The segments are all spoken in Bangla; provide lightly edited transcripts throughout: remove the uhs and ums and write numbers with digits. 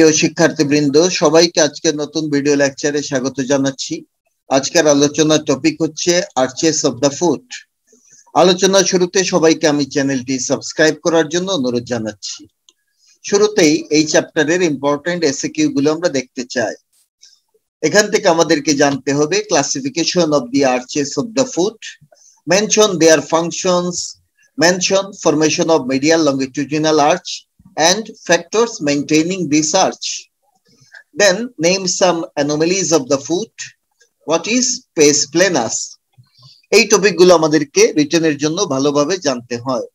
প্রিয় শিক্ষার্থীবৃন্দ, সবাইকে আজকে নতুন ভিডিও লেকচারে স্বাগত জানাচ্ছি। আজকের আলোচনার টপিক হচ্ছে আর্চেস অফ দ্য ফুট। আলোচনার শুরুতে সবাইকে আমি চ্যানেলটি সাবস্ক্রাইব করার জন্য অনুরোধ জানাচ্ছি। শুরুতেই এই চ্যাপ্টারের ইম্পর্টেন্ট এসএকিউ গুলো আমরা দেখতে চাই। এখান থেকে আমাদেরকে জানতে হবে classification of the arches of the foot, mention there functions, mention formation of medial longitudinal arch and factors maintaining this arch. Then name some anomalies of the foot. What is pes planus? এই টপিকগুলো আমাদেরকে রিটেনের জন্য ভালোভাবে জানতে হয়।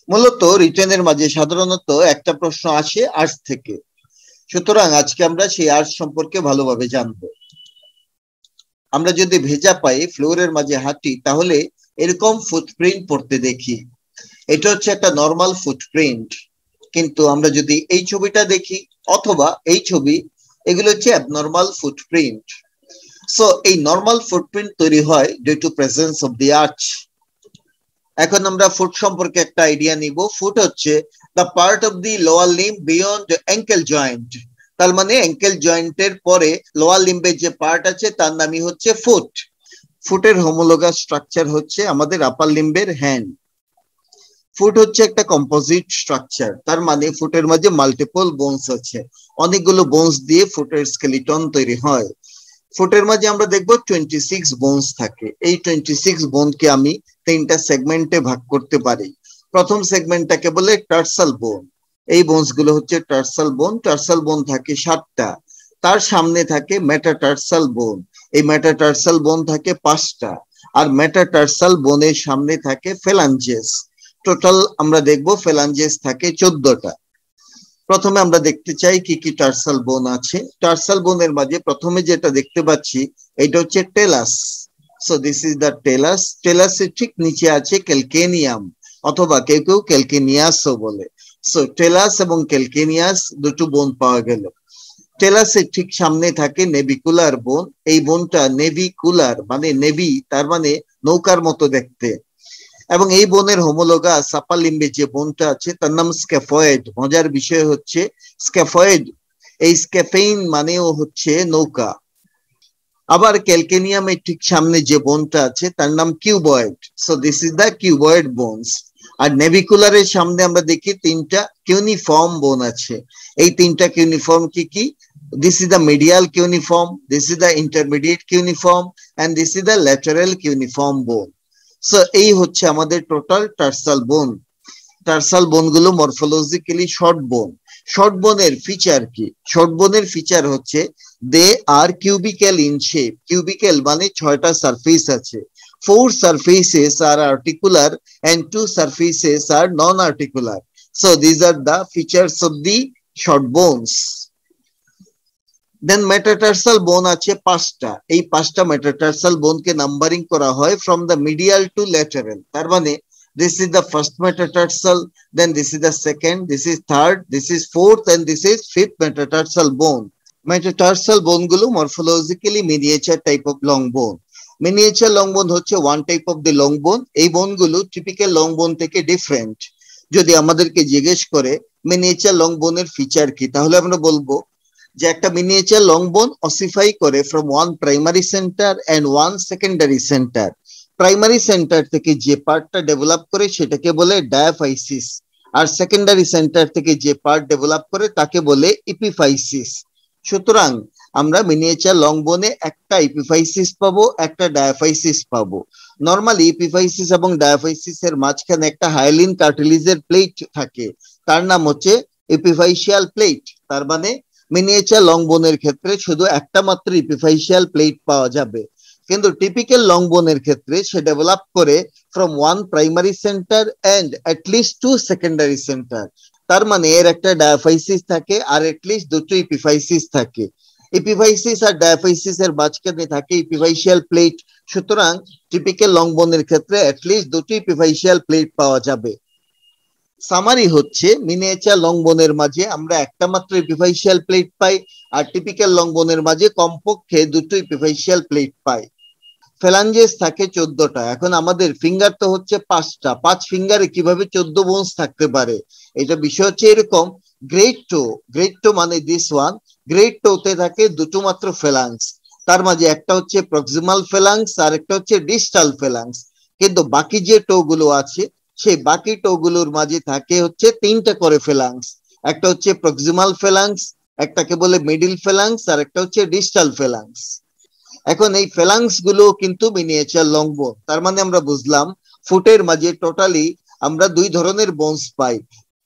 মূলত রিটেনের মাঝে সাধারণত একটা প্রশ্ন আসে আর্চ থেকে, সুতরাং আজকে আমরা সেই আর্চ সম্পর্কে ভালোভাবে জানবো। আমরা যদি ভেজা পায়ে ফ্লোরের মাঝে হাঁটি তাহলে এরকম ফুটপ্রিন্ট পড়তে দেখি। এটা হচ্ছে একটা নর্মাল ফুটপ্রিন্ট, কিন্তু আমরা যদি এই ছবিটা দেখি অথবা এই ছবি, এগুলো হচ্ছে অ্যাবনর্মাল ফুটপ্রিন্ট। সো এই নর্মাল ফুটপ্রিন্ট তৈরি হয় due to presence of the arch. এখন আমরা ফুট সম্পর্কে একটা আইডিয়া নিব। ফুট হচ্ছে the part of the lower limb beyond ankle joint. তার মানে অ্যাঙ্কেল জয়েন্টের পরে লোয়ার লিম্বের যে পার্ট আছে তার নামই হচ্ছে ফুট। ফুটের হোমোলোগাস স্ট্রাকচার হচ্ছে আমাদের আপার লিম্বের হ্যান্ড। ফুট হচ্ছে একটা কম্পোজিট স্ট্রাকচার, তার মানে ফুটের মাঝে মাল্টিপল বোনস আছে, অনেকগুলো বোনস দিয়ে ফুটের স্কেলিটন তৈরি হয়। ফুটের মাঝে আমরা দেখবো 26 বোনস থাকে। এই 26 বোনকে আমি তিনটা সেগমেন্টে ভাগ করতে পারি। প্রথম সেগমেন্টটাকে বলে টার্সাল বোন। এই বোনস গুলো হচ্ছে টার্সাল বোন। টার্সাল বোন থাকে 7টা। তার সামনে থাকে মেটাটার্সাল বোন। এই মেটাটার্সাল বোন থাকে 5টা। আর মেটাটার্সাল বোনের সামনে থাকে ফেলাঞ্জেস। টোটাল আমরা দেখবো ফেলাঞ্জেস থাকে 14টা। প্রথমে আমরা দেখতে চাই কি কি টার্সাল বোন আছে। টার্সাল বোনের মাঝে প্রথমে যেটা দেখতে পাচ্ছি এটা হচ্ছে talus. So this is the talus. টেলাসের ঠিক নিচে আছে ক্যালকেনিয়াম, অথবা কেউ কেউ ক্যালকেনিয়াসও বলে। সো টেলাস এবং ক্যালকেনিয়াস দুটো বোন পাওয়া গেল। টেলাসের ঠিক সামনে থাকে নেভিকুলার বোন। এই বোনটা নেভিকুলার মানে নেভি, তার মানে নৌকার মতো দেখতে। এবং এই বোনের হোমোলোগাস আপার লিম্বে যে বোনটা আছে তার নাম স্ক্যাফয়েড। মজার বিষয় হচ্ছে স্ক্যাফয়েড, এই স্ক্যাফেইন মানেও হচ্ছে নৌকা। আবার ক্যালকেনিয়ামের ঠিক সামনে যে বোনটা আছে তার নাম cuboid. So this is the cuboid bones. আর নেভিকুলারের সামনে আমরা দেখি 3টা কিউনিফর্ম বোন আছে। এই 3টা কিউনিফর্ম কি কি? This is the medial cuneiform, this is the intermediate cuneiform, and this is the lateral cuneiform bone. So এই হচ্ছে আমাদের total tarsal bone. Tarsal bone গুলো মরফোলজিক্যালি শর্ট বোন। শর্ট বোনের ফিচার কি? শর্ট বোনের ফিচার হচ্ছে they are cubical in shape. Cubical মানে 6টা সারফেস আছে। 4 surfaces are articular and 2 surfaces are non articular. So this are the features of the short bones. Then metatarsal bone আছে 5টা। এই 5টা মেটাটার্সাল বোনকে নাম্বারিং করা হয় from the medial to lateral. তার মানে this is the first metatarsal, then this is the second, this is third, this is fourth, and this is fifth metatarsal bone. Metatarsal bone গুলো morphologically miniature type of long bone. Miniature long bone হচ্ছে one type of the long bone. এই বোন গুলো টিপিক্যাল লং বোন থেকে ডিফারেন্ট। যদি আমাদেরকে জিজ্ঞেস করে মিনিয়েচার লং বোনের ফিচার কি, তাহলে আমরা বলবো যে একটা মিনিয়েচার লং বোন অসিফাই করে from one primary centre and one secondary centre. Primary centre থেকে যে পার্টটা ডেভেলপ করে সেটাকে বলে ডায়াফাইসিস, আর সেকেন্ডারি সেন্টার থেকে যে পার্ট ডেভেলপ করে তাকে বলে ইপিফাইসিস। সুতরাং আমরা মিনিয়েচার লং বোনে একটা ইপিফাইসিস পাবো, একটা ডায়াফাইসিস পাবো। নরমালি ইপিফাইসিস এবং ডায়াফাইসিস এর মাঝখানে একটা হায়ালিন কার্টিলেজের প্লেট থাকে, তার নাম হচ্ছে ইপিফাইশিয়াল প্লেট। তার মানে মিনিয়েচার লং বোনের ক্ষেত্রে শুধু একটা মাত্র ইপিফাইশিয়াল প্লেট পাওয়া যাবে, কিন্তু টিপিক্যাল লং বোনের ক্ষেত্রে সে ডেভেলপ করে from one primary centre and at least 2 secondary centre. তার মানে এর একটা ডায়াফাইসিস থাকে আর অ্যাটলিস্ট 2টো ইপিফাইসিস থাকে। ইপিফাইসিস আর ডায়াফাইসিস এর মাঝখানে থাকে ইপিফাইশিয়াল প্লেট। সুতরাং টিপিক্যাল লং বোনের ক্ষেত্রে অ্যাটলিস্ট 2টো ইপিফাইশিয়াল প্লেট পাওয়া যাবে। সামারি হচ্ছে মিনিয়েচার লং বোনের মাঝে আমরা একটা মাত্র ইপিফাইশিয়াল প্লেট পাই, আর টিপিক্যাল লং বোনের মাঝে কমপক্ষে 2টো ইপিফাইশিয়াল প্লেট পাই। ফেলাঞ্জেস থাকে 14টা। এখন আমাদের ফিঙ্গার তো হচ্ছে 5টা। 5 ফিঙ্গারে কিভাবে 14 বোনস থাকতে পারে? এটা বিষয় হচ্ছে এরকম গ্রেট টো মানে দিস ওয়ান, গ্রেট টোতে থাকে দুটো মাত্র ফেলাংস, তার মাঝে একটা হচ্ছে প্রক্সিমাল ফেলাংস আর একটা হচ্ছে ডিস্টাল ফেলাংস। কিন্তু বাকি যে টো গুলো আছে সেই বাকি টো গুলোর মাঝে থাকে হচ্ছে তিনটা করে ফেলাংস, একটা হচ্ছে প্রক্সিমাল ফেলাংস, একটাকে বলে মিডিল ফেলাংস আর একটা হচ্ছে ডিস্টাল ফেলাংস। এখন এই ফেলাংস গুলো কিন্তু মিনিয়েচার লং বোন, তার মানে আমরা বুঝলাম ফুটের মাঝে টোটালি আমরা দুই ধরনের বোনস পাই।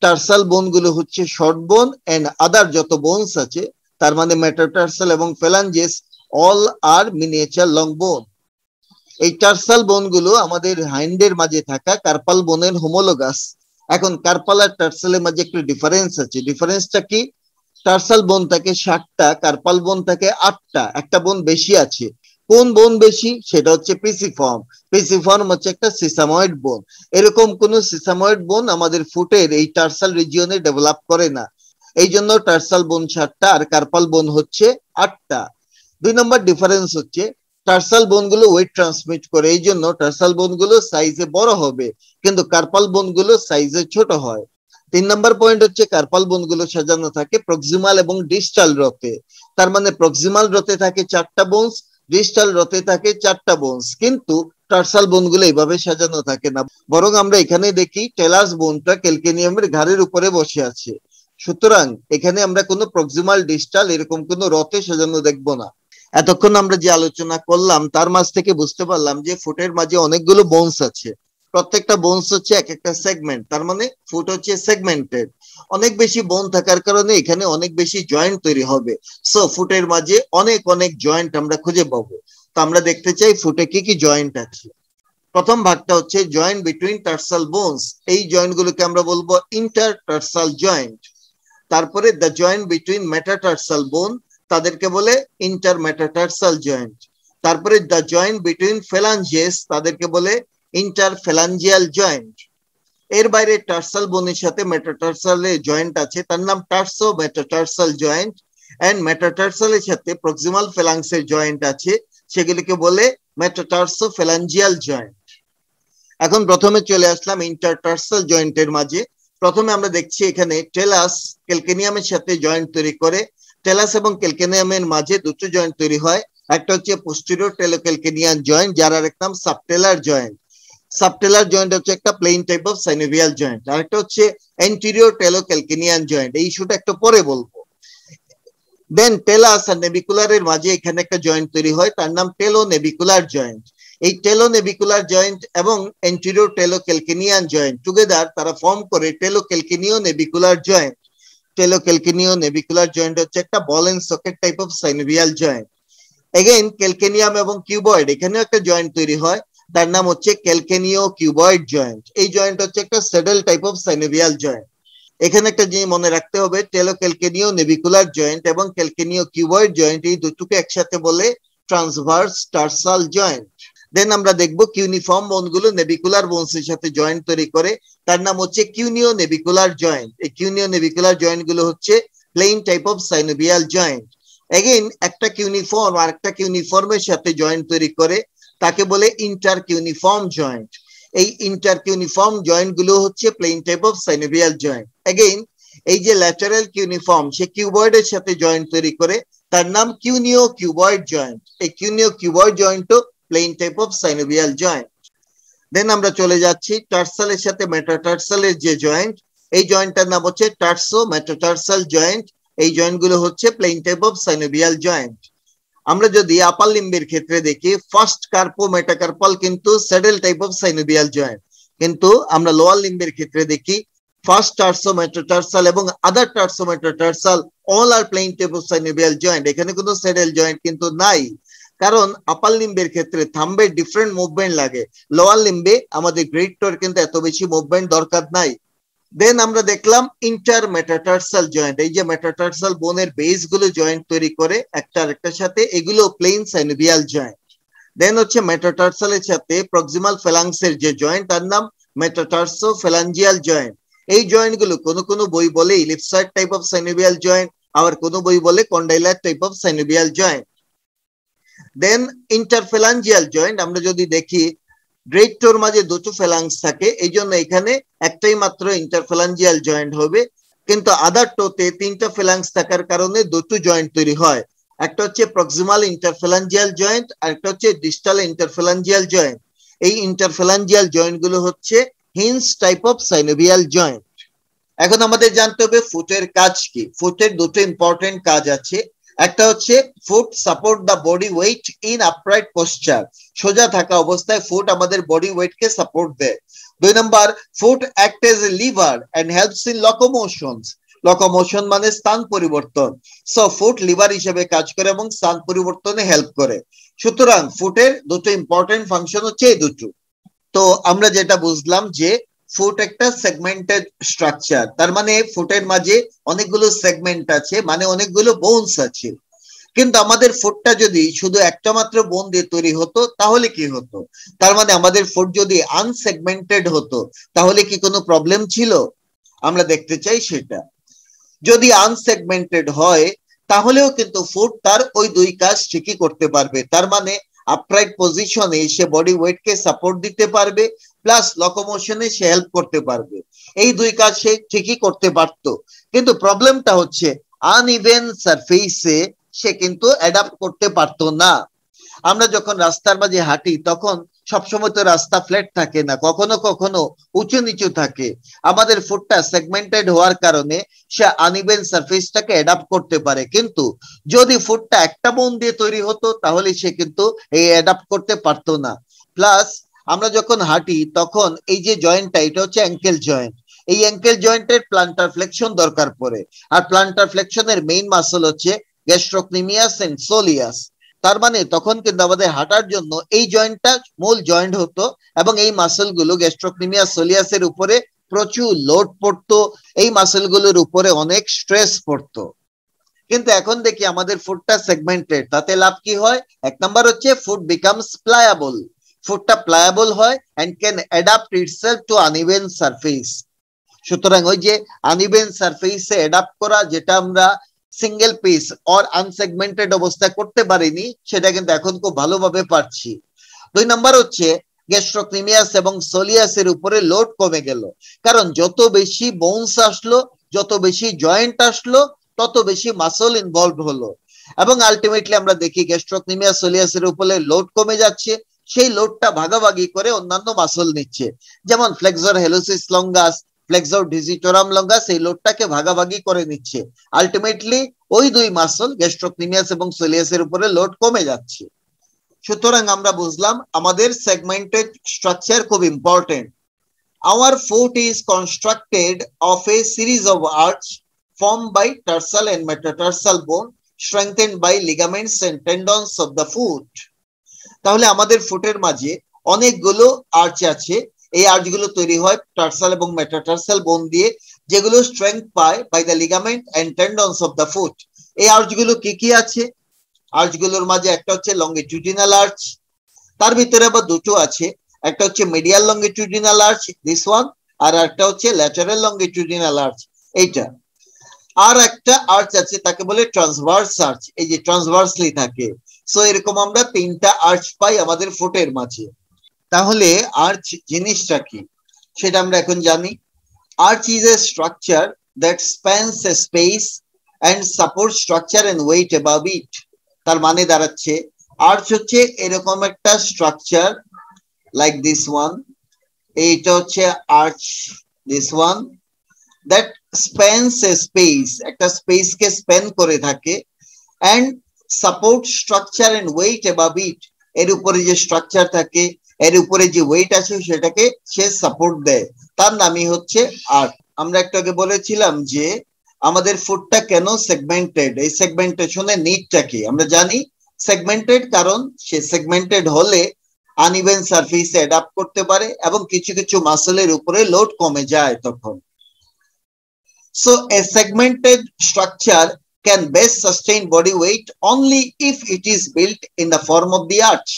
টার্সাল বোন গুলো হচ্ছে শর্ট বোন এন্ড আদার যত বোনস আছে তার মানে মেটাটার্সাল এবং ফেলাঞ্জেস অল আর মিনিয়েচার লং বোন। এই টার্সাল বোন গুলো আমাদের হাইন্ডের মাঝে থাকা কার্পাল বোনের হোমোলোগাস। এখন কার্পাল আর টার্সালের মাঝে একটু ডিফারেন্স আছে, ডিফারেন্সটা কি? টার্সাল বোন থাকে 60টা, কার্পাল বোন থাকে 8টা, একটা বোন বেশি আছে। কোন বোন বেশি? সেটা হচ্ছে পিসিফর্ম। পিসিফর্ম হচ্ছে একটা সিসাময়েড বোন। এরকম কোন সিসাময়েড বোন আমাদের ফুটের এই টার্সাল রিজিয়নে ডেভেলপ করে না, এই জন্য টার্সাল বোন 60টা আর কার্পাল বোন হচ্ছে 8টা। 2 নম্বর ডিফারেন্স হচ্ছে টার্সাল বোন গুলো ওয়েট ট্রান্সমিট করে, এই জন্য টার্সাল বোন গুলো সাইজে বড় হবে কিন্তু কার্পাল বোন গুলো সাইজে ছোট হয়। 3 নম্বর পয়েন্ট হচ্ছে কার্পাল বোন গুলো সাজানো থাকে প্রক্সিমাল এবং ডিস্টাল রথে, তার মানে প্রক্সিমাল রথে থাকে 4টা বোনস, ডিস্টাল রথে থাকে 4টা বোনস, কিন্তু টার্সাল বোন গুলো এইভাবে সাজানো থাকে না, বরং আমরা এখানে দেখি টেলাস বোনটা ক্যালকেনিয়ামের ঘাড়ের উপরে বসে আছে। সুতরাং এখানে আমরা কোনো প্রক্সিমাল ডিস্টাল এরকম কোনো রথে সাজানো দেখবো না। এতক্ষণ আমরা যে আলোচনা করলাম তার মাঝ থেকে বুঝতে পারলাম যে ফুটের মাঝে অনেকগুলো বোনস আছে, প্রত্যেকটা বোনস হচ্ছে এক একটা সেগমেন্ট, তার মানে ফুট হচ্ছে সেগমেন্টেড। অনেক বেশি বোন থাকার কারণে এখানে অনেক বেশি জয়েন্ট তৈরি হবে, সো ফুটের মাঝে অনেক অনেক জয়েন্ট আমরা খুঁজে পাবো। তো আমরা দেখতে চাই ফুটে কি কি জয়েন্ট আছে। প্রথম ভাগটা হচ্ছে জয়েন্ট বিটুইন টার্সাল বোনস, এই জয়েন্ট গুলোকে আমরা বলবো ইন্টার টার্সাল জয়েন্ট। তারপরে দ্য জয়েন্ট বিটুইন মেটাটার্সাল বোন, তাদেরকে বলে ইন্টার মেটাটার্সাল জয়েন্ট। তারপরে দ্য জয়েন্ট বিটুইন ফেলাঞ্জিয়াস, তাদেরকে বলে ইন্টার ফেলাঞ্জিয়াল জয়েন্ট। এর বাইরে টার্সাল বোনের সাথে মেটাটার্সালের জয়েন্ট আছে, তার নাম টার্সো মেটাটার্সাল জয়েন্ট, এন্ড মেটাটার্সালের সাথে প্রক্সিমাল ফেলাংসের জয়েন্ট আছে, সেগুলিকে বলে মেটাটার্সো ফেলাঞ্জিয়াল জয়েন্ট। এখন প্রথমে চলে আসলাম ইন্টারটার্সাল জয়েন্টের মাঝে। প্রথমে আমরা দেখছি এখানে টেলাস ক্যালকেনিয়ামের সাথে জয়েন্ট তৈরি করে, টেলাস এবং ক্যালকেনিয়ামের মাঝে দুটো জয়েন্ট তৈরি হয়, একটা হচ্ছে পোস্টেরিয়র টেলোক্যালকেনিয়ান জয়েন্ট যার আরেক নাম সাবটেলার জয়েন্ট। সাবটেলার জয়েন্ট হচ্ছে একটা plane type of synovial joint, আর একটা হচ্ছে এন্টেরিয়র টেলোক্যালকেনিয়ান জয়েন্ট, এই ইস্যুটা একটু পরে বলবো। দেন টেলাস আর নেভিকুলারের মাঝে এখানে একটা জয়েন্ট তৈরি হয়, তার নাম টেলোনেভিকুলার জয়েন্ট। এই টেলোনেভিকুলার জয়েন্ট এবং এন্টেরিয়র টেলোক্যালকেনিয়ান জয়েন্ট টুগেদার তারা ফর্ম করে talocalcaneo navicular joint. Talocalcaneo navicular joint হচ্ছে একটা ball and socket type of synovial joint. Again calcaneum এবং কিউবয়েড, এখানেও একটা জয়েন্ট তৈরি হয়, তার নাম হচ্ছে ক্যালকেনিও কিউবয়েড জয়েন্ট। এই জয়েন্ট হচ্ছে একটা saddle type of synovial joint. এখানে একটা জিনিস মনে রাখতে হবে, টেলোক্যালকেনিও নেভিকুলার জয়েন্ট এবং ক্যালকেনিও কিউবয়েড জয়েন্ট এই দুটোকে একসাথে বলে ট্রান্সভার্স টার্সাল জয়েন্ট। দেন আমরা দেখবো কিউনিফর্ম বোনগুলো নেভিকুলার বোনসের সাথে জয়েন্ট তৈরি করে, তার নাম হচ্ছে কিউনিও নেভিকুলার জয়েন্ট। এই কিউনিও নেভিকুলার জয়েন্ট গুলো হচ্ছে plane type of synovial joint. Again একটা কিউনিফর্ম আর একটা কিউনিফর্মের সাথে জয়েন্ট তৈরি করে, তাকে বলে ইন্টার কিউনিফর্ম জয়েন্ট। এই ইন্টার কিউনিফর্ম জয়েন্ট গুলো হচ্ছে plane type of synovial joint. Again এই যে ল্যাটারাল কিউনিফর্ম সে কিউবয়েডের সাথে জয়েন্ট তৈরি করে, তার নাম কিউনিও কিউবয়েড জয়েন্ট। এই কিউনিও কিউবয়েড জয়েন্টও plane type of synovial joint. Then আমরা চলে যাচ্ছি টার্সালের সাথে মেটাটার্সালের যে জয়েন্ট, এই জয়েন্টটার নাম হচ্ছে টার্সো মেটাটার্সাল জয়েন্ট। এই জয়েন্ট গুলো হচ্ছে plane type of synovial joint. আমরা যদি আপার লিম্বের ক্ষেত্রে দেখি ফার্স্ট কার্পো মেটাকার্পাল কিন্তু saddle type of synovial joint, কিন্তু আমরা লোয়ার লিম্বের ক্ষেত্রে দেখি ফার্স্ট টার্সো মেটাটার্সাল এবং other tarso metatarsal all are plane type of synovial joint, এখানে কোনো স্যাডেল জয়েন্ট কিন্তু নাই, কারণ আপার লিম্বের ক্ষেত্রে থাম্বের ডিফারেন্ট মুভমেন্ট লাগে, লোয়ার লিম্বে আমাদের গ্রেট টোর কিন্তু এত বেশি মুভমেন্ট দরকার নাই। দেন আমরা দেখলাম ইন্টার মেটাটার্সাল জয়েন্ট, এই যে মেটাটার্সাল বোনের বেস গুলো জয়েন্ট তৈরি করে একটা আরেকটার সাথে, এগুলো প্লেন সাইনোভিয়াল জয়েন্ট। দেন হচ্ছে মেটাটার্সালের সাথে প্রক্সিমাল ফেলাংসের যে জয়েন্ট তার নাম মেটাটার্সো ফেলাঞ্জিয়াল জয়েন্ট। এই জয়েন্ট গুলো কোনো বই বলে ellipsoid type of synovial joint, আবার কোনো বই বলে condylar type of synovial joint. Then interphalangeal joint, আমরা যদি দেখি গ্রেট টোর মাঝে দুটো ফেলাংস থাকে, এই জন্য এখানে একটাই মাত্র ইন্টারফেলাঞ্জিয়াল জয়েন্ট হবে, কিন্তু আদার টোতে তিনটা ফেলাংস থাকার কারণে দুটো জয়েন্ট তৈরি হয়। একটা হচ্ছে প্রক্সিমাল ইন্টারফেলাঞ্জিয়াল জয়েন্ট আর একটা হচ্ছে ডিস্টাল ইন্টারফেলাঞ্জিয়াল জয়েন্ট। এই ইন্টারফেলাঞ্জিয়াল জয়েন্ট গুলো হচ্ছে hinge type of synovial joint. এখন আমাদের জানতে হবে ফুটের কাজ কি। ফুটের দুটো ইম্পর্টেন্ট কাজ আছে। একটা হচ্ছে foot support the body weight in upright poster, সোজা থাকা অবস্থায় ফুট আমাদের বডি ওয়েট কে সাপোর্ট দেয়। 2 number, foot act as a lever and helps in locomotions. Locomotion মানে স্থান পরিবর্তন। সো ফুট লিভার হিসেবে কাজ করে এবং স্থান পরিবর্তনে হেল্প করে। সুতরাং ফুটের দুটো ইম্পর্টেন্ট ফাংশন হচ্ছে এই দুটো। তো আমরা যেটা বুঝলাম যে ফুট একটা সেগমেন্টেড স্ট্রাকচার, তার মানে ফুটের মাঝে অনেকগুলো সেগমেন্ট আছে, মানে অনেকগুলো বোনস আছে। কিন্তু আমাদের ফুটটা যদি শুধু একটা মাত্র বোন দিয়ে তৈরি হতো তাহলে কি হতো? তার মানে আমাদের ফুট যদি আনসেগমেন্টেড হতো তাহলে কি কোনো প্রবলেম ছিল? আমরা দেখতে চাই সেটা। যদি আনসেগমেন্টেড হয় তাহলেও কিন্তু ফুট তার ওই দুই কাজ ঠিকই করতে পারবে। তার মানে আপরাইট পজিশনে সে বডি ওয়েট কে সাপোর্ট দিতে পারবে, প্লাস লোকোমোশনে সে হেল্প করতে পারবে। এই দুই কাজ সে ঠিকই করতে পারতো। কিন্তু প্রবলেমটা হচ্ছে আনইভেন সারফেসে সে কিন্তু অ্যাডাপ্ট করতে পারতো না। আমরা যখন রাস্তার মাঝে হাঁটি তখন সবসময় তো রাস্তা ফ্ল্যাট থাকে না, কখনো কখনো উঁচু নিচু থাকে। আমাদের ফুটটা সেগমেন্টেড হওয়ার কারণে সে আনইভেন সারফেসটাকে অ্যাডাপ্ট করতে পারে। কিন্তু যদি ফুটটা একটা বোন দিয়ে তৈরি হতো তাহলে সে কিন্তু এই অ্যাডাপ্ট করতে পারতো না। প্লাস আমরা যখন হাঁটি তখন এই যে জয়েন্টটা, এটা হচ্ছে অ্যাঙ্কেল জয়েন্ট। এই অ্যাঙ্কেল জয়েন্টের প্লান্টার ফ্লেকশন দরকার পড়ে, আর প্লান্টার ফ্লেকশনের মেইন মাসল হচ্ছে গ্যাস্ট্রোকনিমিয়াস এন্ড সোলিয়াস। তার মানে তখন কিন্তু আমাদের হাঁটার জন্য এই জয়েন্টটা মূল জয়েন্ট হতো এবং এই মাসল গুলো গ্যাস্ট্রোকনিমিয়াস সোলিয়াসের উপরে প্রচুর লোড পড়তো, এই মাসল গুলোর উপরে অনেক স্ট্রেস পড়তো। কিন্তু এখন দেখি আমাদের ফুটটা সেগমেন্টেড, তাতে লাভ কি হয়? এক নাম্বার হচ্ছে ফুট বিকামস প্লায়াবল। ফুটটা প্লায়াবল হয় and can adapt itself to uneven surface. সুতরাং ওই যে আনইভেন সারফেসে অ্যাডাপ্ট করা, যেটা আমরা সিঙ্গেল পিস অর আনসেগমেন্টেড অবস্থায় করতে পারিনি, সেটা কিন্তু এখন খুব ভালোভাবে পারছি। 2 নাম্বার হচ্ছে গ্যাস্ট্রোকনিমিয়াস এবং সোলিয়াসের উপরে লোড কমে গেল, কারণ যত বেশি বোনস আসলো, যত বেশি জয়েন্ট আসলো, তত বেশি মাসল ইনভলভ হলো। এবং আলটিমেটলি আমরা দেখি গ্যাস্ট্রোকনিমিয়াস সোলিয়াসের উপরে লোড কমে যাচ্ছে, সেই লোডটা ভাগাভাগি করে অন্যান্য মাসল নিচ্ছে। যেমন flexor hallucis longus, flexor digitorum longus এই লোডটাকে ভাগাভাগি করে নিচ্ছে। আলটিমেটলি ওই দুই মাসল গ্যাস্ট্রোকনিমিয়াস এবং সোলিয়াসের উপরে লোড কমে যাচ্ছে। সুতরাং আমরা বুঝলাম আমাদের সেগমেন্টেড স্ট্রাকচার খুব important. Our foot is constructed of a series of arch formed by tarsal and metatarsal bone strengthened by ligaments and tendons of the foot. তাহলে আমাদের ফুটের মাঝে অনেকগুলো আর্চ আছে। এই আর্চগুলো তৈরি হয় টার্সাল এবং মেটাটার্সাল বোন দিয়ে, যেগুলো স্ট্রেংথ পায় by the ligament and tendons of the foot. এই আর্চগুলো কি কি আছে? আর্চগুলোর মাঝে একটা হচ্ছে লংগিটিউডিনাল আর্চ, তার ভিতরে আবার দুটো আছে, একটা হচ্ছে medial longitudinal arch this one, আর একটা হচ্ছে ল্যাটারাল লংগিটিউডিনাল আর্চ এইটা। আর একটা আর্চ আছে তাকে বলে ট্রান্সভার্স আর্চ, এই যে ট্রান্সভার্সলি থাকে। সো এরকম আমরা তিনটা আর্চ পাই আমাদের ফুটের মাঝে। তাহলে আর্চ জিনিসটা কি সেটা আমরা এখন জানি। Arch is a structure that spans a space and support structure and weight above it. তার মানে দাঁড়াচ্ছে আর্চ হচ্ছে এরকম একটা স্ট্রাকচার লাইক দিস ওয়ান, এইটা হচ্ছে arch this one, that spans a space, একটা স্পেস কে স্প্যান করে থাকে, and support structure and weight above it, এর উপরে যে স্ট্রাকচার থাকে, এর উপরে যে ওয়েট আছে সেটাকে সে সাপোর্ট দেয়, তার নামই হচ্ছে আর্চ। আমরা একটু আগে বলেছিলাম যে আমাদের ফুটটা কেন সেগমেন্টেড, এই সেগমেন্টেশনের নিডটা কি। আমরা জানি সেগমেন্টেড কারণ সে সেগমেন্টেড হলে আনইভেন সারফেসে অ্যাডাপ্ট করতে পারে এবং কিছু কিছু মাসলের উপরে লোড কমে যায় তখন। So A segmented structure can best sustain body weight only if it is built in the form of the arch.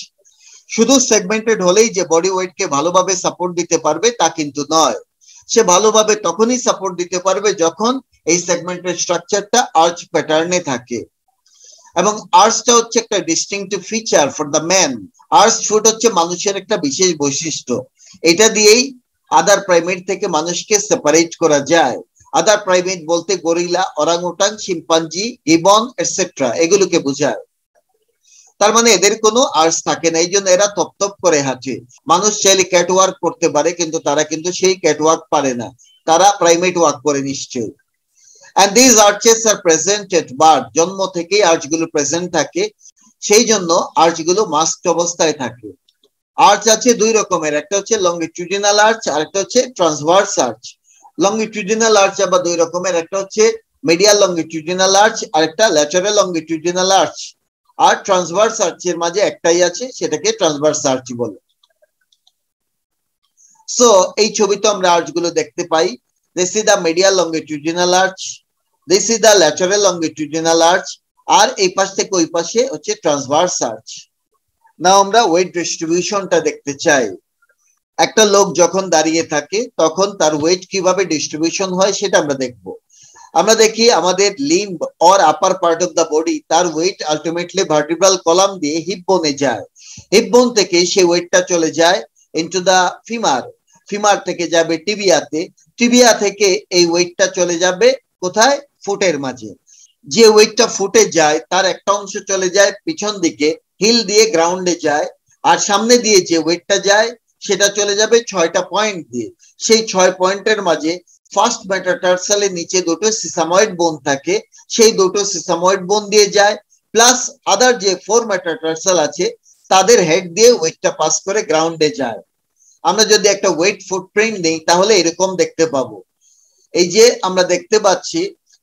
শুধু সেগমেন্টেড হলেই যে বডি ওয়েট কে ভালোভাবে সাপোর্ট দিতে পারবে তা কিন্তু নয়। সে ভালোভাবে তখনই সাপোর্ট দিতে পারবে যখন এই সেগমেন্টেড স্ট্রাকচারটা আর্চ প্যাটার্নে থাকে। এবং আর্চটা হচ্ছে একটা distinctive feature for the man. Arch foot হচ্ছে মানুষের একটা বিশেষ বৈশিষ্ট্য, এটা দিয়েই আদার প্রাইমেট থেকে মানুষকে সেপারেট করা যায়। আদার প্রাইমেট বলতে গরিলা, অরাংউটাং, শিম্পাঞ্জি, গিবন এটসেট্রা এগুলোকে বোঝায়। তার মানে এদের কোনো আর্টস থাকে না, এই জন্য এরা তপ করে হাঁটে। মানুষ চাইলে ক্যাট ওয়ার্ক করতে পারে, কিন্তু তারা কিন্তু সেই ক্যাট ওয়ার্ক পারে না, তারা প্রাইমেট ওয়ার্ক করে নিশ্চয়ই। And these arches are present at birth, জন্ম থেকেই আর্চ গুলো প্রেজেন্ট থাকে, সেই জন্য আর্চ গুলো মাস্কড অবস্থায় থাকে। আর্চ আছে দুই রকমের, একটা হচ্ছে লংগিটিউডিনাল আর্চ আর একটা হচ্ছে ট্রান্সভার্স আর্চ। লংগিটিউডিনাল আর্চ আবার দুই রকমের, একটা হচ্ছে মিডিয়াল লংগিটিউডিনাল আর্চ আর একটা ল্যাটারাল লংগিটিউডিনাল আর্চ। আর ট্রান্সভার্স আর্চের মাঝে একটাই আছে, সেটাকে ট্রান্সভার্স আর্চ বলে। সো এই ছবিতে আমরা আর্চ গুলো দেখতে পাই। This is the medial longitudinal arch, this is the lateral longitudinal arch, আর এই পাশ থেকে ওই পাশে হচ্ছে ট্রান্সভার্স আর্চ। নাও আমরা ওয়েট ডিস্ট্রিবিউশনটা দেখতে চাই। একটা লোক যখন দাঁড়িয়ে থাকে তখন তার ওয়েট কিভাবে ডিস্ট্রিবিউশন হয় সেটা আমরা দেখব। আমরা দেখি আমাদের limb or upper part of the body, তার ওয়েট আলটিমেটলি ভার্টিব্রাল কলাম দিয়ে হিপ বোনে যায়। হিপ বোন থেকে সেই ওয়েটটা চলে যায় ইনটু দ্য ফিমার, ফিমার থেকে যাবে টিবিয়াতে, টিবিয়া থেকে এই ওয়েটটা চলে যাবে কোথায়? ফুটের মাঝে। যে ওয়েটটা ফুটে যায় তার একটা অংশ চলে যায় পিছন দিকে, হিল দিয়ে গ্রাউন্ডে যায়, আর সামনে দিয়ে যে ওয়েটটা যায় সেটা চলে যাবে 6টা পয়েন্ট দিয়ে। সেই 6 পয়েন্টের মাঝে ফার্স্ট মেটাটার্সালের নিচে দুটো সিসাময়েড বোন থাকে, সেই দুটো সিসাময়েড বোন দিয়ে যায়, প্লাস আদার যে 4 মেটাটার্সাল আছে তাদের হেড দিয়ে ওয়েটটা পাস করে গ্রাউন্ডে যায়। আমরা যদি একটা ওয়েট ফুটপ্রিন্ট নেই তাহলে এরকম দেখতে পাবো। এই যে আমরা দেখতে পাচ্ছি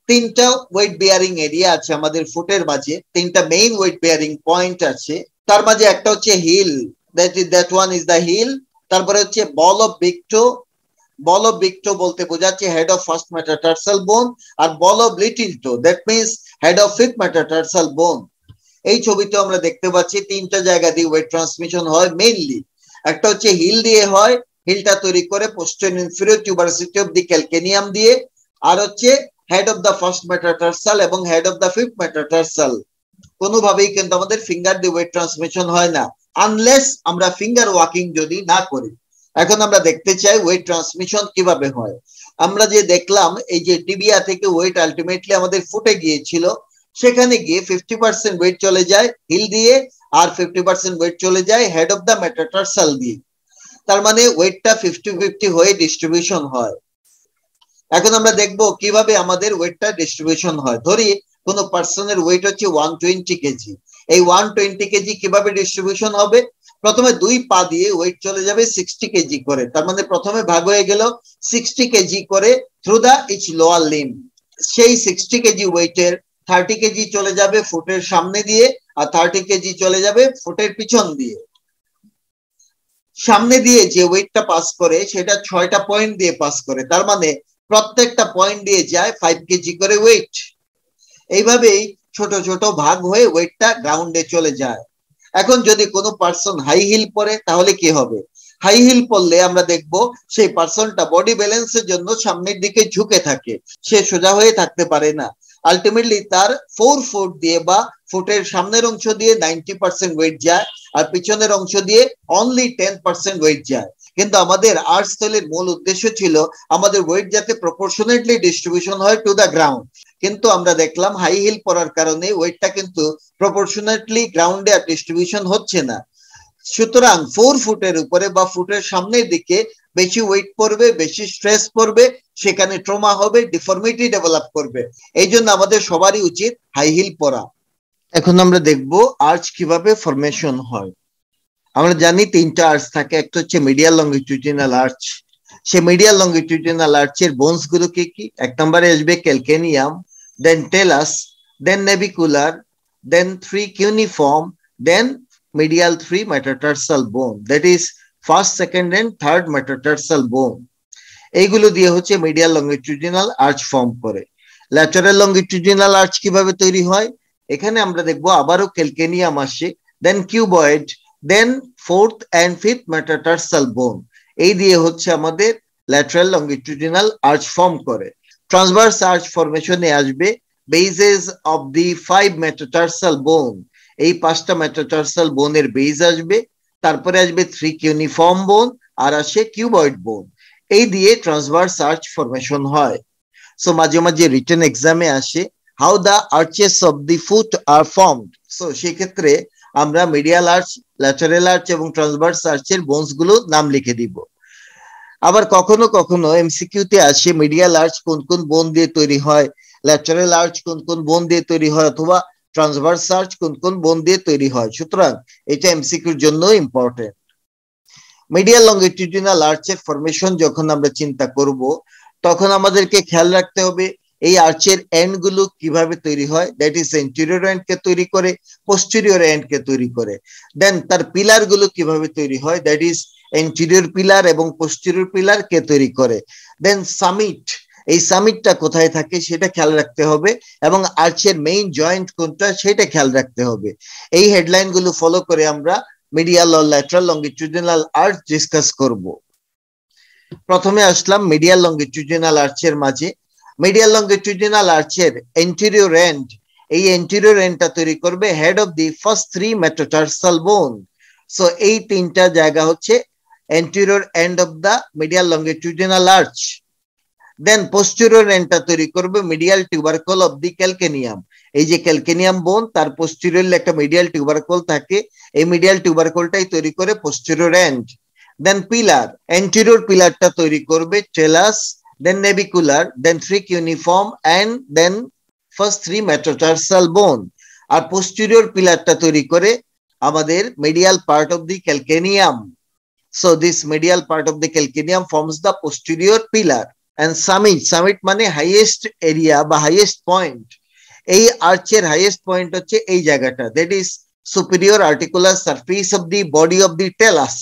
3টা ওয়েট বিয়ারিং এরিয়া আছে আমাদের ফুটের মাঝে, 3টা মেইন ওয়েট বিয়ারিং পয়েন্ট আছে। তার মাঝে একটা হচ্ছে heel, that one is the heel। তারপরে হচ্ছে ball of big toe, ball of big toe বলতে বোঝাচ্ছে head of first metatarsal bone, আর ball of little toe that means head of fifth metatarsal bone. এই ছবিতে আমরা দেখতে পাচ্ছি 3টা জায়গা দিয়ে ওয়েট ট্রান্সমিশন হয় মেইনলি। একটা হচ্ছে হিল দিয়ে হয়, হিলটা তৈরি করে posterior inferior tuberosity of the calcaneum দিয়ে, আর হচ্ছে head of the first metatarsal এবং head of the fifth metatarsal. কোনোভাবেই কিন্তু আমাদের ফিঙ্গার দিয়ে ওয়েট ট্রান্সমিশন হয় না, আনলেস আমরা ফিঙ্গার ওয়াকিং যদি না করি। এখন আমরা দেখতে চাই ওয়েট ট্রান্সমিশন কিভাবে হয়। আমরা যে দেখলাম এই যে টিবিয়া থেকে ওয়েট আলটিমেটলি আমাদের ফুটে গিয়েছিল, সেখানে গিয়ে 50% ওয়েট চলে যায় হিল দিয়ে, আর 50% ওয়েট চলে যায় হেড অফ দ্য মেটাটার্সাল দিয়ে। তার মানে ওয়েটটা 50-50 হয়ে ডিস্ট্রিবিউশন হয়। এখন আমরা দেখব কিভাবে আমাদের ওয়েটটা ডিস্ট্রিবিউশন হয়। ধরি কোন পার্সনের ওয়েট হচ্ছে 120 কেজি, এই 120 কেজি কিভাবে ডিস্ট্রিবিউশন হবে? প্রথমে দুই পা দিয়ে ওয়েট চলে যাবে 60 কেজি করে, তার মানে প্রথমে ভাগ হয়ে গেল 60 কেজি করে through the each lower limb. সেই 60 কেজি ওয়েটের 30 কেজি চলে যাবে ফুটের সামনে দিয়ে, আর 30 কেজি চলে যাবে ফুটের পিছন দিয়ে। সামনে দিয়ে যে ওয়েটটা পাস করে সেটা 6টা পয়েন্ট দিয়ে পাস করে, তার মানে প্রত্যেকটা পয়েন্ট দিয়ে যায় 5 কেজি করে ওয়েট। এইভাবেই ছোট ছোট ভাগ হয়ে ওয়েটটা গ্রাউন্ডে চলে যায়। এখন যদি কোনো পার্সন হাই হিল পরে তাহলে কি হবে? হাই হিল পরলে আমরা দেখব সেই পার্সনটা বডি ব্যালেন্সের জন্য সামনের দিকে ঝুঁকে থাকে, সে সোজা হয়ে থাকতে পারে না। আলটিমেটলি তার 4 ফুট দিয়ে বা ফুটের সামনের অংশ দিয়ে 90% ওয়েট যায়, আর পিছনের অংশ দিয়ে অনলি 10% ওয়েট যায়। কিন্তু আমাদের আর্ট স্টাইলের মূল উদ্দেশ্য ছিল আমাদের ওয়েট যাতে প্রপোর্শনেটলি ডিস্ট্রিবিউশন হয় টু দা গ্রাউন্ড, কিন্তু আমরা দেখলাম হাই হিল পরার কারণে ওয়েটটা কিন্তু প্রপোর্শনেটলি গ্রাউন্ডে আর ডিস্ট্রিবিউশন হচ্ছে না। সুতরাং 4 ফুটের উপরে বা ফুটের সামনের দিকে বেশি ওয়েট পড়বে, বেশি স্ট্রেস পড়বে, সেখানে ট্রমা হবে, ডিফর্মিটি ডেভেলপ করবে। এই জন্য আমাদের সবারই উচিত হাই হিল পরা। এখন আমরা দেখব আর্চ কিভাবে ফরমেশন হয়। আমরা জানি 3টা আর্চ থাকে, একটা হচ্ছে মিডিয়াল লংগিটিউডিনাল আর্চ। সে মিডিয়াল লংগিটিউডিনাল আর্চের বোনস গুলো কি কি? 1 নম্বরে আসবে calcaneum, then tell us, then navicular, then 3 cuneiform, then medial 3 metatarsal bone, that is first, second and third metatarsal bone। এইগুলো দিয়ে হচ্ছে মিডিয়াল লংগিটিউডিনাল আর্চ ফর্ম করে। ল্যাটারাল লংগিটিউডিনাল আর্চ কিভাবে তৈরি হয়? এখানে আমরা দেখবো আবারও ক্যালকেনিয়াম আসে, then cuboid, then 4th and 5th metatarsal bone। এই দিয়ে হচ্ছে আমাদের ল্যাটারাল লংগিটিউডিনাল আর্চ ফর্ম করে। ট্রান্সভার্স আর্চ ফরমেশনে আসবে bases of the 5 metatarsal bone। এই 5টা মেটাটার্সাল বোনের বেজ আসবে, তারপরে আসবে 3 কিউনিফর্ম বোন, আর আসে কিউবয়েড বোন। এই দিয়ে ট্রান্সভার্স আর্চ ফরমেশন হয়। সো মাঝে মাঝে রিটেন এক্সামে আসে how the arches of the foot are formed. So সেক্ষেত্রে আমরা মিডিয়াল আর্চ, ল্যাটারাল আর্চ এবং ট্রান্সভার্স আর্চের বোনস গুলো নাম লিখে দিব। আবার কখনো কখনো এমসিকিউতে আসে মিডিয়াল আর্চ কোন কোন বোন দিয়ে তৈরি হয়, ল্যাটারাল আর্চ কোন কোন বোন দিয়ে তৈরি হয়, অথবা ট্রান্সভার্স আর্চ কোন কোন বোন দিয়ে তৈরি হয়। সুতরাং এটা এমসিকিউর জন্য ইম্পর্টেন্ট। মিডিয়াল লঙ্গিটিউডিনাল আর্চের ফরমেশন যখন আমরা চিন্তা করব, তখন আমাদেরকে খেয়াল রাখতে হবে এই আর্চের এন্ড গুলো কিভাবে তৈরি হয়, দ্যাট ইজ এন্টেরিয়র এন্ড কে তৈরি করে, পোস্টেরিয়র এন্ড কে তৈরি করে। দেন তার পিলার গুলো কিভাবে তৈরি হয়, দ্যাট ইজ এন্টেরিয়র পিলার এবং পোস্টেরিয়র পিলার কে তৈরি করে। দেন সামিট, এই সামিটটা কোথায় থাকে সেটা খেয়াল রাখতে হবে, এবং আর্চের মেইন জয়েন্ট কোনটা সেটা খেয়াল রাখতে হবে। এই হেডলাইন গুলো ফলো করে আমরা মিডিয়াল ও ল্যাটারাল লঙ্গিটিউডিনাল আর্চ ডিসকাস করব। প্রথমে আসলাম মিডিয়াল লঙ্গিটিউডিনাল আর্চের মাঝে। মিডিয়াল লঙ্গিটিউডিনাল আর্চের এন্টেরিয়র এন্ড, এই এন্টেরিয়র এন্ডটা তৈরি করবে head of the first 3 metatarsal bone. So এই তিনটা জায়গা হচ্ছে anterior end of the medial longitudinal arch. Then posterior এন্ডটা তৈরি করবে medial tubercle of the calcaneum. এই যে ক্যালকেনিয়াম বোন, তার পোস্টেরিয়রলি একটা মিডিয়াল টিউবারকল থাকে, এই মিডিয়াল টিউবারকলটাই তৈরি করে posterior end. Then pillar, anterior পিলারটা তৈরি করবে talus, then navicular, then three cuneiform and then first 3 metatarsal bone. আর পোস্টেরিয়র পিলারটা তৈরি করে আমাদের medial part of the calcaneum. So this medial part of the calcaneum forms the posterior pillar. And summit, summit মানে হাইয়েস্ট এরিয়া বা হাইয়েস্ট পয়েন্ট। এই আর্চের হাইয়েস্ট পয়েন্ট হচ্ছে এই জায়গাটা, that is superior articular surface of the body of the talus.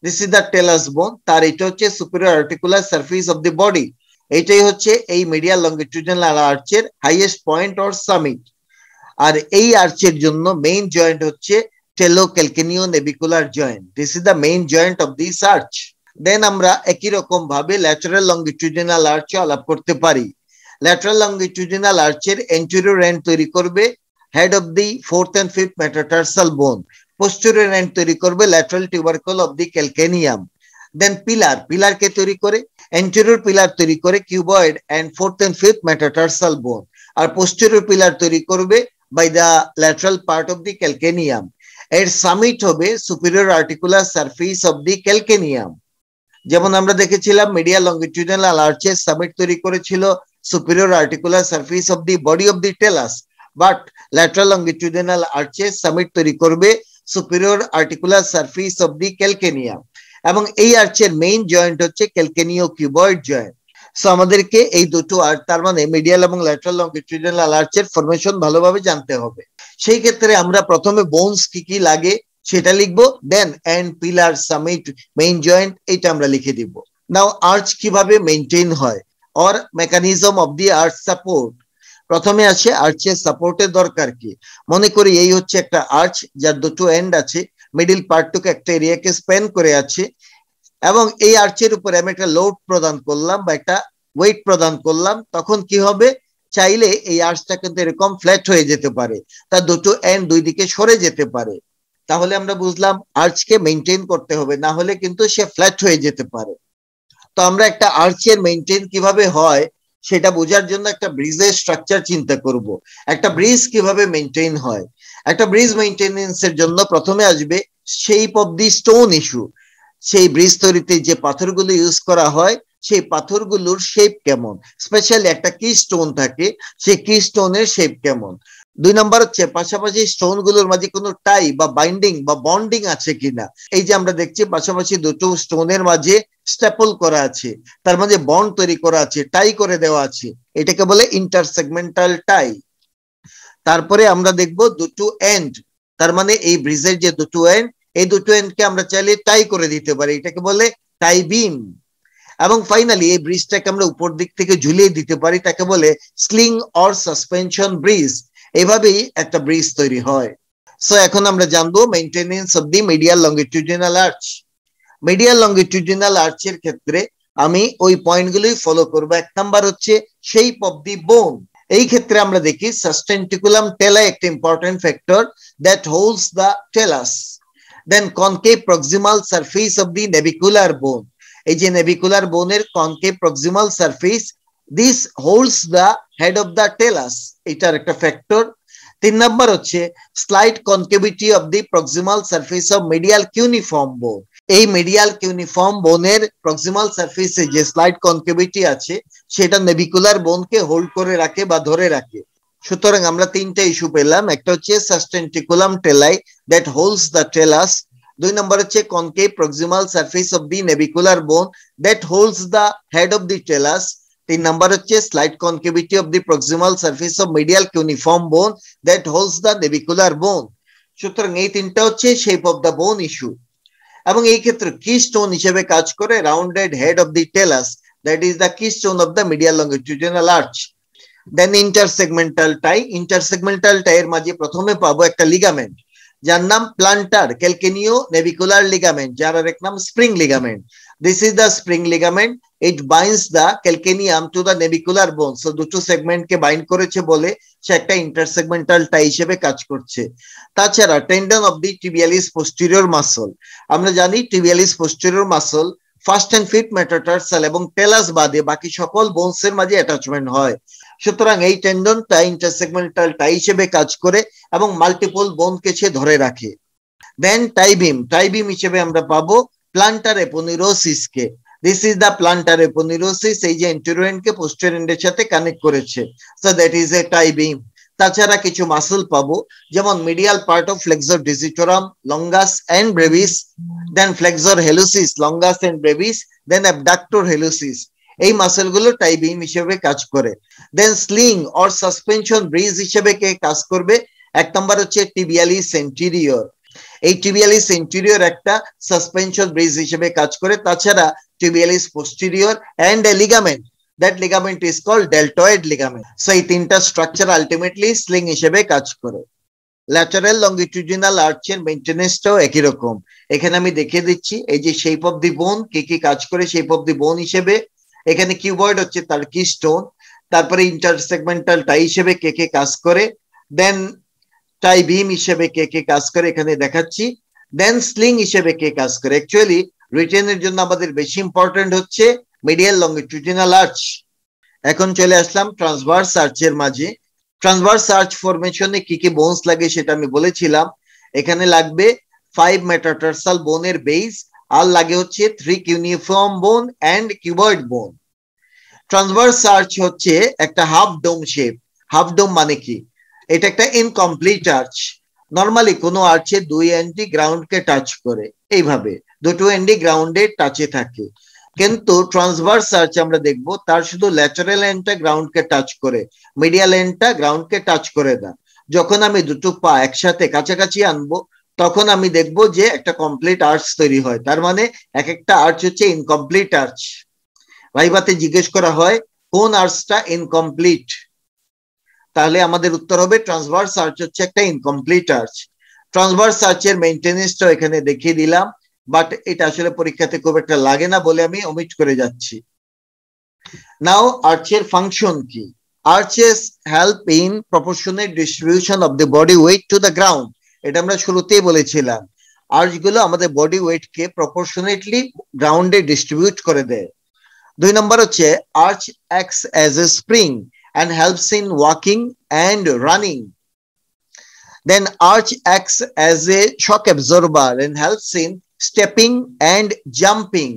This is the talus bone, তার এটা হচ্ছে superior articular surface of the body. এইটাই হচ্ছে এই মিডিয়াল লঙ্গিটিউডিনাল আর্চের হাইয়েস্ট পয়েন্ট অর সামিট। আর এই আর্চের জন্য মেইন জয়েন্ট হচ্ছে talocalcaneo navicular joint. This is the main joint of this arch. Then আমরা একই রকম ভাবে ল্যাটারাল লঙ্গিটিউডিনাল আর্চ আলাপ করতে পারি। ল্যাটারাল লঙ্গিটিউডিনাল আর্চের এন্টেরিয়র এন্ড তৈরি করবে head of the 4th and 5th metatarsal bone. Posterior end তৈরি করবে lateral tubercle of the calcaneum. Then pillar, pillar কে তৈরি করে এন্টেরিয়র পিলার তৈরি করে cuboid and 4th and 5th metatarsal bone. আর পোস্টেরিয়র পিলার তৈরি করবে by the lateral part of the calcaneum. এর সামিট হবে superior articular surface of the calcaneum. যেমন আমরা দেখেছিলাম মিডিয়াল লঙ্গিটিউডিনাল আর্চের সামিট তৈরি করেছিল superior articular surface of the body of the talus, but lateral longitudinal আর্চের সামিট তৈরি করবে superior articular surface of the calcaneum. এবং এই আর্চের মেইন জয়েন্ট হচ্ছে ক্যালকেনিও কিউবয়েড জয়েন্ট। সো আমাদেরকে এই দুটো আর্চ, তার মানে মিডিয়াল এবং ল্যাটারাল লঙ্গিটিউডিনাল আর্চের ফরমেশন ভালোভাবে জানতে হবে। সেই ক্ষেত্রে আমরা প্রথমে বোনস কি কি লাগে সেটা লিখবো, then end, pillar, summit, main joint, এটা আমরা লিখে দিব। নাও আর্চ কিভাবে মেইনটেইন হয় or mechanism of the arch support. প্রথমে আছে আর্চের সাপোর্টের দরকার কি। মনে করি এই হচ্ছে একটা আর্চ যার দুটো এন্ড আছে, মিডল পার্টটুকু একটা এরিয়াকে স্প্যান করে আছে, এবং এই আর্চের উপরে আমি একটা লোড প্রদান করলাম বা একটা ওয়েট প্রদান করলাম, তখন কি হবে, চাইলে এই আর্চটা কিন্তু এরকম ফ্ল্যাট হয়ে যেতে পারে, তার দুটো এন্ড দুই দিকে সরে যেতে পারে। তাহলে আমরা বুঝলাম আর্চকে মেইনটেইন করতে হবে, না হলে কিন্তু সে ফ্ল্যাট হয়ে যেতে পারে। তো আমরা একটা আর্চের মেইনটেইন কিভাবে হয় সেটা বোঝার জন্য একটা ব্রিজের স্ট্রাকচার চিন্তা করব। একটা ব্রিজ কিভাবে মেইনটেইন হয়, একটা ব্রিজ মেইনটেনেন্সের জন্য প্রথমে আসবে shape of the stone issue. সেই ব্রিজ তৈরিতে যে পাথরগুলো ইউজ করা হয় সেই পাথরগুলোর শেপ কেমন, স্পেশালি একটা কি স্টোন থাকে সেই কি স্টোনের শেপ কেমন। 2 নম্বর হচ্ছে পাশাপাশি স্টোন গুলোর মাঝে কোনো টাই বা বাইন্ডিং বা বন্ডিং আছে কিনা। এই যে আমরা দেখছি পাশাপাশি দুটো স্টোনের মাঝে স্ট্যাপল করা আছে, তার মাঝে বন্ড তৈরি করা আছে, টাই করে দেওয়া আছে, এটাকে বলে ইন্টারসেগমেন্টাল টাই। তারপরে আমরা দেখব দুটো এন্ড, তার মানে এই ব্রিজের যে দুটো এন্ড, এই দুটো এন্ডকে আমরা চাইলে টাই করে দিতে পারি, এটাকে বলে টাই বিম। এবং ফাইনালি এই ব্রিজটাকে আমরা উপর দিক থেকে ঝুলিয়ে দিতে পারি, তাকে বলে স্লিং অর সাসপেনশন ব্রিজ। এভাবেই একটা ব্রিজ তৈরি হয়। সো এখন আমরা জানবো maintenance of the medial longitudinal arch. Medial longitudinal আর্চের ক্ষেত্রে আমি ওই পয়েন্টগুলোই ফলো করব। 1 নাম্বার হচ্ছে শেপ অফ দি বোন। এই ক্ষেত্রে আমরা দেখি সাস্টেন্টিকুলাম টেলা একটা important factor that holds the talus. Then concave proximal surface of the navicular bone. এই যে নেভিকুলার বোনের concave proximal surface, this holds the head of the talus, এটার একটা ফ্যাক্টর। 3 নাম্বার হচ্ছে slide concavity of the proximal surface of medial cuneiform bone. এই মিডিয়াল কিউনিফর্ম বোনের প্রক্সিমাল সারফেসে যে স্লাইড কনকেভিটি আছে সেটা নেভিকুলার বোনকে হোল্ড করে রাখে বা ধরে রাখে। সুতরাং আমরা তিনটা ইস্যু পেলাম, একটা হচ্ছে sustentaculum tali that holds the talus, 2 নম্বর হচ্ছে concave proximal surface of the navicular bone that holds the head of the talus, 3 number হচ্ছে slide concavity of the proximal surface of medial cuneiform bone that holds the navicular bone. সুতরাং এই তিনটা হচ্ছে shape of the bone issue, এবং এই ক্ষেত্রে কিস্টোন হিসেবে কাজ করে rounded head of the talus that is the keystone of the medial longitudinal arch. Then intersegmental tie, intersegmental tie এর মাঝে প্রথমে পাবো একটা লিগামেন্ট যার নাম প্লান্টার ক্যালকেনিও নেভিকুলার লিগামেন্ট, যার আরেক নাম spring ligament. This is the spring ligament, it binds the calcaneum to the navicular বোন। সো দুটো সেগমেন্টকে বাইন্ড করেছে বলে সে একটা ইন্টারসেগমেন্টাল টাই হিসেবে কাজ করছে। তাছাড়া tendon of the tibialis posterior muscle, আমরা জানি tibialis posterior muscle first and fifth metatarsal এবং টেলাস বাদে বাকি সকল বোনস এর মাঝে অ্যাটাচমেন্ট হয়। সুতরাং এই টেন্ডনটা ইন্টারসেগমেন্টাল টাই হিসেবে কাজ করে এবং মাল্টিপল বোনকে সে ধরে রাখে। দেন টাইবিম, টাইবিম হিসেবে আমরা পাবো প্লান্টার এপোনিউরোসিসকে। This is the plantar aponeurosis, এই যে এন্টেরিয়র এন্ডকে পোস্টেরিয়র এন্ডের সাথে কানেক্ট করেছে, so that is a tie beam. তাছাড়া কিছু মাসল পাবো যেমন medial part of flexor digitorum longus and brevis, then flexor hallucis longus and brevis, then abductor hallucis, এই মাসল গুলো টাইবিম হিসেবে কাজ করে। Then sling or suspension bridge হিসেবে কে কাজ করবে? 1 নম্বর হচ্ছে টিবিয়ালিস এন্টেরিয়র, এই টিবিয়ালিস এন্টেরিয়র একটা সাসপেনশন ব্রিজ হিসেবে কাজ করে। তাছাড়া tibialis posterior and a ligament, that ligament is called deltoid ligament. So এই তিনটা স্ট্রাকচার আলটিমেটলি স্লিং হিসেবে কাজ করে। ল্যাটারাল লঙ্গিটিউডিনাল আর্চের মেইনটেনেন্সটাও একই রকম, এখানে আমি দেখিয়ে দিচ্ছি এই যে শেপ অফ দি বোন কি কি কাজ করে শেপ অফ দি বোন হিসেবে। এখানে কিউবয়েড হচ্ছে তার কিস্টোন, তারপরে ইন্টারসেগমেন্টাল টাই হিসেবে কে কে কাজ করে, দেন টাই বিম হিসেবে কে কে কাজ করে এখানে দেখাচ্ছি, দেন স্লিং হিসেবে কে কাজ করে। অ্যাকচুয়ালি রিটেনের জন্য আমাদের বেশি ইম্পর্টেন্ট হচ্ছে মিডিয়াল লঙ্গিটিউডিনাল আর্চ। এখন চলে আসলাম ট্রান্সভার্স আর্চের মাঝে। ট্রান্সভার্স আর্চ ফরমেশনে কি কি বোনস লাগে সেটা আমি বলেছিলাম। এখানে লাগবে 5 মেটাটার্সাল বোনের বেস, আর লাগে হচ্ছে 3 কিউনিফর্ম বোন এন্ড কিউবয়েড বোন। ট্রান্সভার্স আর্চ হচ্ছে একটা হাফ ডোম শেপ। হাফ ডোম মানে কি? এটা একটা ইনকমপ্লিট আর্চ। নরমালি কোনো আর্চে 2 এন্ডই গ্রাউন্ডকে টাচ করে, এইভাবে দুটো এন্ডই গ্রাউন্ডের টাচে থাকে। কিন্তু ট্রান্সভার্স আর্চ আমরা দেখবো তার শুধু ল্যাটারাল এন্ডটা গ্রাউন্ডকে টাচ করে, মিডিয়াল এন্ডটা গ্রাউন্ডকে টাচ করে না। যখন আমি দুটো পা একসাথে কাছাকাছি আনবো তখন আমি দেখবো যে একটা কমপ্লিট আর্চ তৈরি হয়। তার মানে এক একটা আর্চ হচ্ছে ইনকমপ্লিট আর্চ। ভাইভাতে জিজ্ঞেস করা হয় কোন আর্চটা ইনকমপ্লিট, তাহলে আমাদের উত্তর হবে ট্রান্সভার্স আর্চ হচ্ছে একটা ইনকমপ্লিট আর্চ। ট্রান্সভার্স আর্চের মেইনটেনেন্সটা এখানে দেখিয়ে দিলাম, বাট এটা আসলে পরীক্ষাতে খুব একটা লাগে না বলে আমি ওমিট করে যাচ্ছি। নাও আর্চের ফাংশন কি? Arches help in proportionate distribution of the body weight to the ground, এটা আমরা শুরুতেই বলেছিলাম। আর্চগুলো আমাদের বডি ওয়েটকে প্রপোর্শনেটলি গ্রাউন্ডে ডিস্ট্রিবিউট করে দেয়। 2 নম্বর হচ্ছে arch acts as a spring and helps in walking and running. Then arch acts as a shock absorber and helps in stepping and jumping.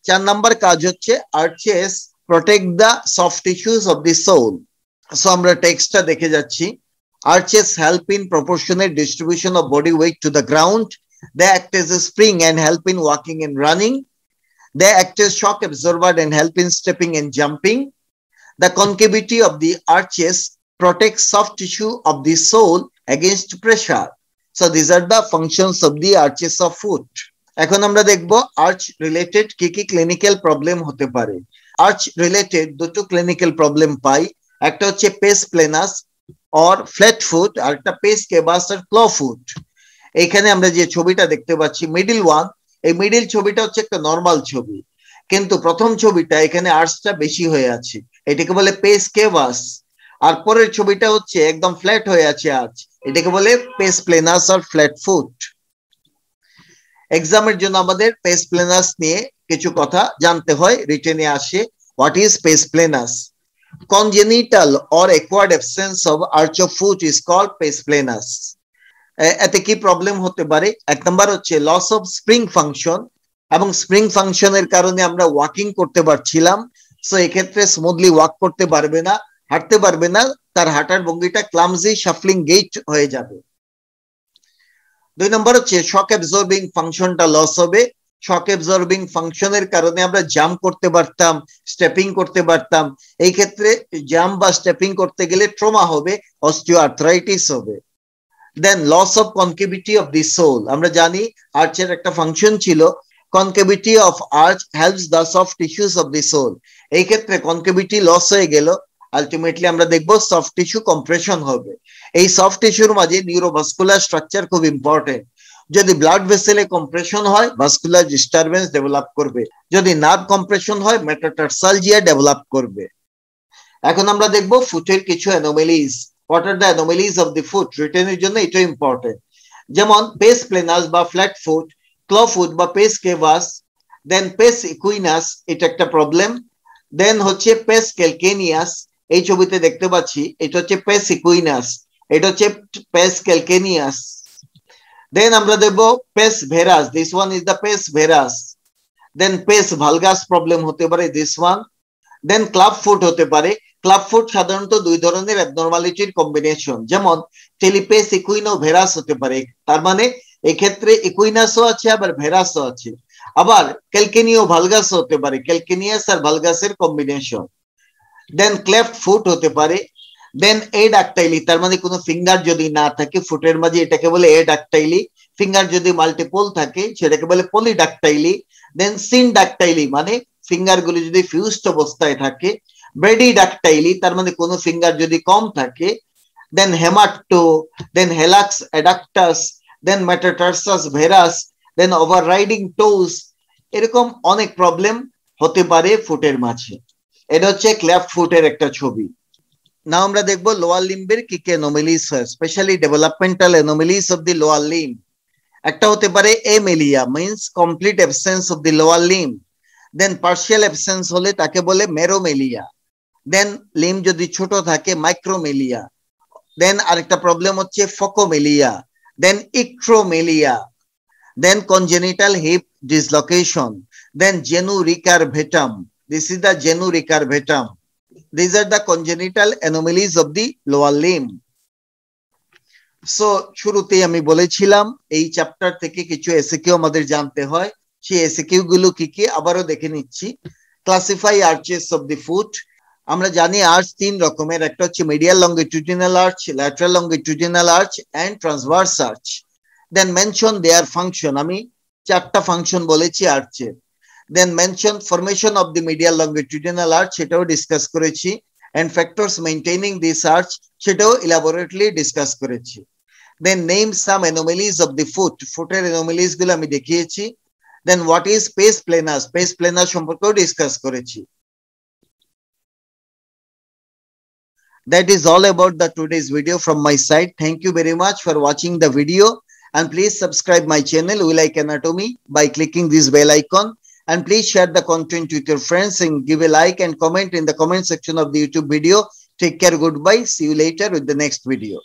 4 number কাজ হচ্ছে arches protect the soft tissues of the soul. So আমরা টেক্সটটা দেখে যাচ্ছি। Arches help in proportionate distribution of body weight to the ground. They act as a spring and help in walking and running. They act as shock absorber and help in stepping and jumping. The concavity of the arches protects soft tissue of the sole against pressure. So these are the functions of the arches of foot. এখন আমরা দেখব আর্চ রিলেটেড কি কি ক্লিনিক্যাল প্রবলেম হতে পারে। আর্চ রিলেটেড দুটো ক্লিনিক্যাল প্রবলেম পাই, একটা হচ্ছে পেস প্লেনাস অর ফ্ল্যাট ফুট, আর একটা পেস কেবাস আর ক্ল ফুট। এখানে আমরা যে ছবিটা দেখতে পাচ্ছি মিডল ওয়ান, এই মিডল ছবিটা হচ্ছে একটা নরমাল ছবি, কিন্তু প্রথম ছবিটা এখানে আর্চটা বেশি হয়ে আছে, এটাকে বলে পেস কেভাস। আর পরের ছবিটা হচ্ছে একদম ফ্ল্যাট হয়ে আছে আর্চ, এটাকে বলে পেস প্লেনাস আর ফ্ল্যাট ফুট। এক্সামের জন্য আমাদের পেস প্লেনাস নিয়ে কিছু কথা জানতে হয়, রিটেনে আসে। What is pes planus? Congenital or acquired absence of arch of foot is called pes planus. এতে কি প্রবলেম হতে পারে? এক নাম্বার হচ্ছে লস অফ স্প্রিং ফাংশন, এবং স্প্রিং ফাংশনের কারণে আমরা ওয়াকিং করতে পারছিলাম, সো এক্ষেত্রে স্মুথলি ওয়াক করতে পারবে না, হাঁটতে পারবে না, তার হাঁটার ভঙ্গিটা ক্লামজি শাফলিং গেট হয়ে যাবে। দুই নম্বর হচ্ছে শক অ্যাবজর্বিং ফাংশনটা লস হবে। শক অ্যাবজর্বিং ফাংশনের কারণে আমরা জাম্প করতে পারতাম, স্টেপিং করতে পারতাম, এই ক্ষেত্রে জাম্প বা স্টেপিং করতে গেলে ট্রমা হবে, অস্টিওআর্থ্রাইটিস হবে। Then loss of concavity of the sole. আমরা জানি আর্চের একটা ফাংশন ছিল, concavity of arch helps the soft tissues of the sole. এই ক্ষেত্রে কনকেভিটি লস হয়ে গেল, আলটিমেটলি আমরা দেখব সফট টিস্যু কম্প্রেশন হবে। এই সফট টিস্যুর মাঝে নিউরোভাস্কুলার স্ট্রাকচার খুব ইম্পর্টেন্ট। যদি ব্লাড ভেসেলে কম্প্রেশন হয়, ভাস্কুলার ডিস্টারবেন্স ডেভেলপ করবে, যদি নার্ভ কম্প্রেশন হয়, মেটাটার্সালজিয়া ডেভেলপ করবে। এখন আমরা দেখব ফুটের কিছু anomalies. What are the anomalies of the foot? রিটেনের জন্য এটা ইম্পর্টেন্ট। যেমন পেস প্লেনাস বা ফ্ল্যাট ফুট, ক্ল ফুট বা pes cavus, then pes equinus, এটা একটা প্রবলেম। দেন হচ্ছে পেস ক্যালকেনিয়াস, এই ছবিতে দেখতে পাচ্ছি, এটা হচ্ছে পেস ইকুইনাস, এটা হচ্ছে পেস ক্যালকেনিয়াস। দেন আমরা দেখবো pes varus, this one is the pes varus. Then pes valgus problem হতে পারে, this one. Then club foot হতে পারে। ক্লাব ফুট সাধারণত দুই ধরনের অ্যাবনরমালিটির কম্বিনেশন, যেমন টেলিপেস ইকুইনো ভেরাস হতে পারে, তার মানে এক্ষেত্রে ইকুইনাসও আছে আবার ভেরাসও আছে। আবার ক্যালকেনিও ভালগাস হতে পারে, ক্যালকেনিয়াস আর ভালগাসের কম্বিনেশন। দেন ক্লেফট ফুট হতে পারে। দেন এডাক্টাইলি, তার মানে কোনো ফিঙ্গার যদি না থাকে ফুটের মাঝে, এটাকে বলে এডাক্টাইলি। ফিঙ্গার যদি মাল্টিপল থাকে সেটাকে বলে পলিডাক্টাইলি। দেন সিনডাক্টাইলি, মানে ফিঙ্গার গুলি যদি ফিউজড অবস্থায় থাকে। ব্রেডিডাক্টাইলি, তার মানে কোনো ফিঙ্গার যদি কম থাকে। দেন হেমাটো, দেন হেলাক্স অ্যাডাক্টাস, দেন মেটাটার্সাস ভেরাস, দেন ওভাররাইডিং টোজ, এরকম অনেক প্রবলেম হতে পারে ফুটের মাঝে। এটা হচ্ছে ক্লেফট ফুটের একটা ছবি। না আমরা দেখবো লোয়ার লিম্বের কি কি অ্যানোমেলিস হয়, specially developmental anomalies of the lower limb. একটা হতে পারে amelia, means complete absence of the lower limb. Then partial absence হলে তাকে বলে মেরোমেলিয়া। দেন লিম্ব যদি ছোট থাকে মাইক্রোমেলিয়া। দেন আরেকটা প্রবলেম হচ্ছে phocomelia. Then ectromelia. Then congenital hip dislocation. Then genu recurvatum, this is the genu recurvatum. These are the congenital anomalies of the lower limb. So শুরুতেই আমি বলেছিলাম এই চ্যাপ্টার থেকে কিছু এসএকিউ আমাদের জানতে হয়, সেই এসএকিউ গুলো কি কি আবারও দেখে নিচ্ছি। Classify arches of the foot. আমরা জানি আর্চ তিন রকমের, একটা হচ্ছে medial longitudinal arch, lateral longitudinal arch and transverse arch. Then mention their function, আমি চারটা ফাংশন বলেছি আর্চের। Then mention formation of the medial longitudinal arch, সেটাও ডিসকাস করেছি, and factors maintaining this arch, সেটাও elaborately ডিসকাস করেছি। Then name some anomalies of the foot, ফুটের anomalies গুলো আমি দেখিয়েছি। Then what is pes planus, pes planus সম্পর্কেও ডিসকাস করেছি। That is all about the today's video from my side. Thank you very much for watching the video, and please subscribe my channel We Like Anatomy by clicking this bell icon. And please share the content with your friends and give a like and comment in the comment section of the YouTube video. Take care. Goodbye. See you later with the next video.